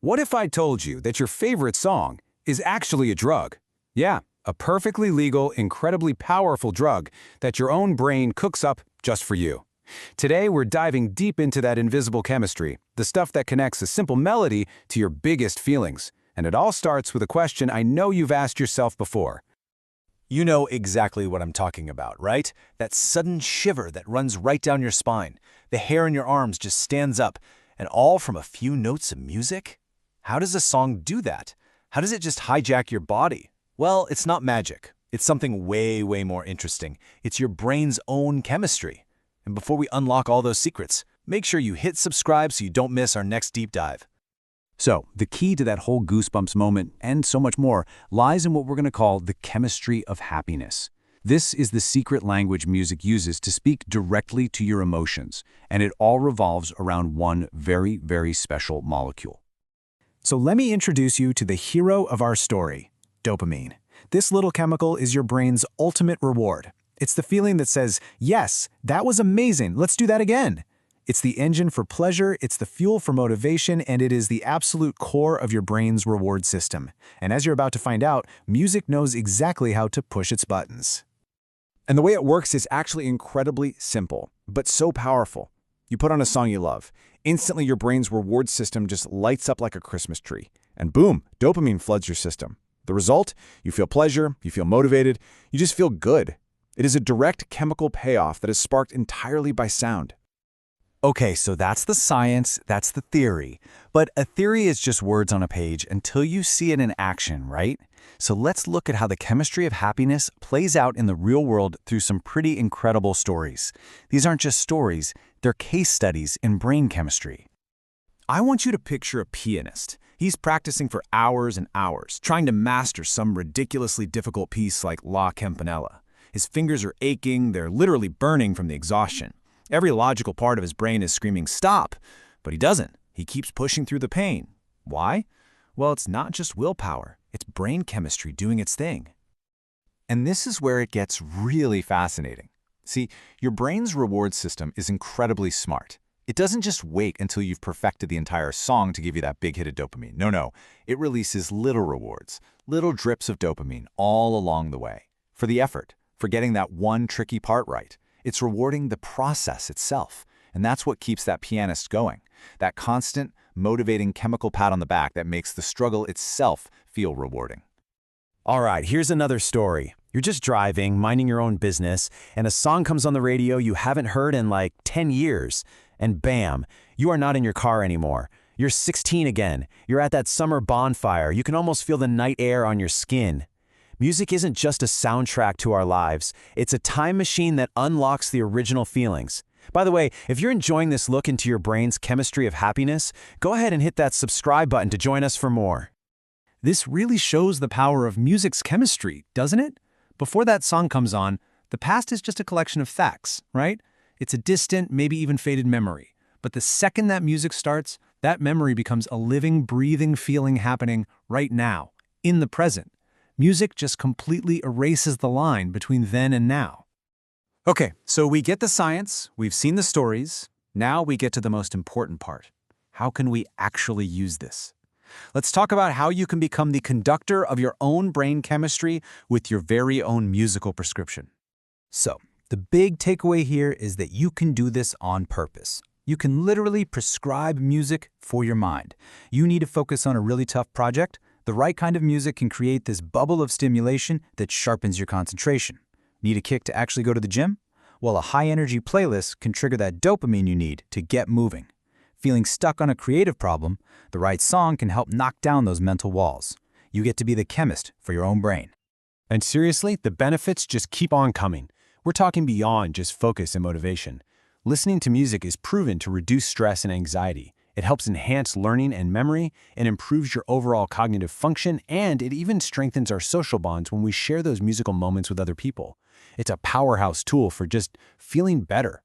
What if I told you that your favorite song is actually a drug? Yeah, a perfectly legal, incredibly powerful drug that your own brain cooks up just for you. Today, we're diving deep into that invisible chemistry, the stuff that connects a simple melody to your biggest feelings. And it all starts with a question I know you've asked yourself before. You know exactly what I'm talking about, right? That sudden shiver that runs right down your spine. The hair in your arms just stands up, and all from a few notes of music? How does a song do that? How does it just hijack your body? Well, it's not magic. It's something way, way more interesting. It's your brain's own chemistry. And before we unlock all those secrets, make sure you hit subscribe so you don't miss our next deep dive. So, the key to that whole goosebumps moment, and so much more, lies in what we're going to call the chemistry of happiness. This is the secret language music uses to speak directly to your emotions, and it all revolves around one very, very special molecule. So let me introduce you to the hero of our story, dopamine. This little chemical is your brain's ultimate reward. It's the feeling that says, yes, that was amazing, let's do that again. It's the engine for pleasure, it's the fuel for motivation, and it is the absolute core of your brain's reward system. And as you're about to find out, music knows exactly how to push its buttons. And the way it works is actually incredibly simple, but so powerful. You put on a song you love. Instantly, your brain's reward system just lights up like a Christmas tree. And boom, dopamine floods your system. The result? You feel pleasure, you feel motivated, you just feel good. It is a direct chemical payoff that is sparked entirely by sound. Okay, so that's the science, that's the theory. But a theory is just words on a page until you see it in action, right? So let's look at how the chemistry of happiness plays out in the real world through some pretty incredible stories. These aren't just stories, they're case studies in brain chemistry. I want you to picture a pianist. He's practicing for hours and hours, trying to master some ridiculously difficult piece like La Campanella. His fingers are aching, they're literally burning from the exhaustion. Every logical part of his brain is screaming, stop! But he doesn't. He keeps pushing through the pain. Why? Well, it's not just willpower. It's brain chemistry doing its thing. And this is where it gets really fascinating. See, your brain's reward system is incredibly smart. It doesn't just wait until you've perfected the entire song to give you that big hit of dopamine. No. It releases little rewards, little drips of dopamine all along the way. For the effort, for getting that one tricky part right. It's rewarding the process itself. And that's what keeps that pianist going. That constant, motivating chemical pat on the back that makes the struggle itself feel rewarding. All right, here's another story. You're just driving, minding your own business, and a song comes on the radio you haven't heard in like 10 years. And bam, you are not in your car anymore. You're 16 again. You're at that summer bonfire. You can almost feel the night air on your skin. Music isn't just a soundtrack to our lives. It's a time machine that unlocks the original feelings. By the way, if you're enjoying this look into your brain's chemistry of happiness, go ahead and hit that subscribe button to join us for more. This really shows the power of music's chemistry, doesn't it? Before that song comes on, the past is just a collection of facts, right? It's a distant, maybe even faded memory. But the second that music starts, that memory becomes a living, breathing feeling happening right now, in the present. Music just completely erases the line between then and now. Okay, so we get the science, we've seen the stories, now we get to the most important part. How can we actually use this? Let's talk about how you can become the conductor of your own brain chemistry with your very own musical prescription. So, the big takeaway here is that you can do this on purpose. You can literally prescribe music for your mind. You need to focus on a really tough project. The right kind of music can create this bubble of stimulation that sharpens your concentration. Need a kick to actually go to the gym? Well, a high-energy playlist can trigger that dopamine you need to get moving. Feeling stuck on a creative problem? The right song can help knock down those mental walls. You get to be the chemist for your own brain. And seriously, the benefits just keep on coming. We're talking beyond just focus and motivation. Listening to music is proven to reduce stress and anxiety. It helps enhance learning and memory, and improves your overall cognitive function, and it even strengthens our social bonds when we share those musical moments with other people. It's a powerhouse tool for just feeling better.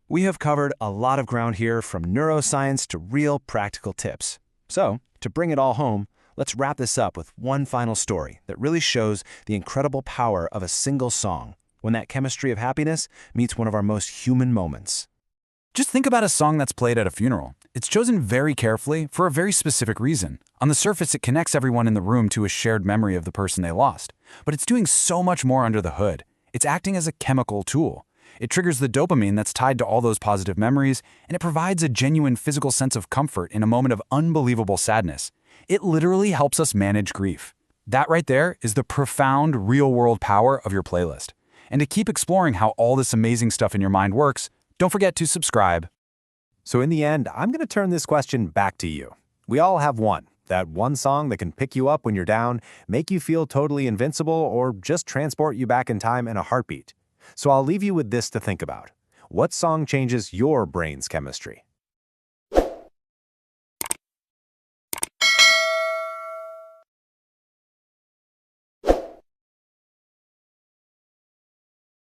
We have covered a lot of ground here, from neuroscience to real practical tips. So, to bring it all home, let's wrap this up with one final story that really shows the incredible power of a single song, when that chemistry of happiness meets one of our most human moments. Just think about a song that's played at a funeral. It's chosen very carefully for a very specific reason. On the surface, it connects everyone in the room to a shared memory of the person they lost. But it's doing so much more under the hood. It's acting as a chemical tool. It triggers the dopamine that's tied to all those positive memories, and it provides a genuine physical sense of comfort in a moment of unbelievable sadness. It literally helps us manage grief. That right there is the profound, real-world power of your playlist. And to keep exploring how all this amazing stuff in your mind works, don't forget to subscribe. So in the end, I'm going to turn this question back to you. We all have one. That one song that can pick you up when you're down, make you feel totally invincible, or just transport you back in time in a heartbeat. So I'll leave you with this to think about. What song changes your brain's chemistry?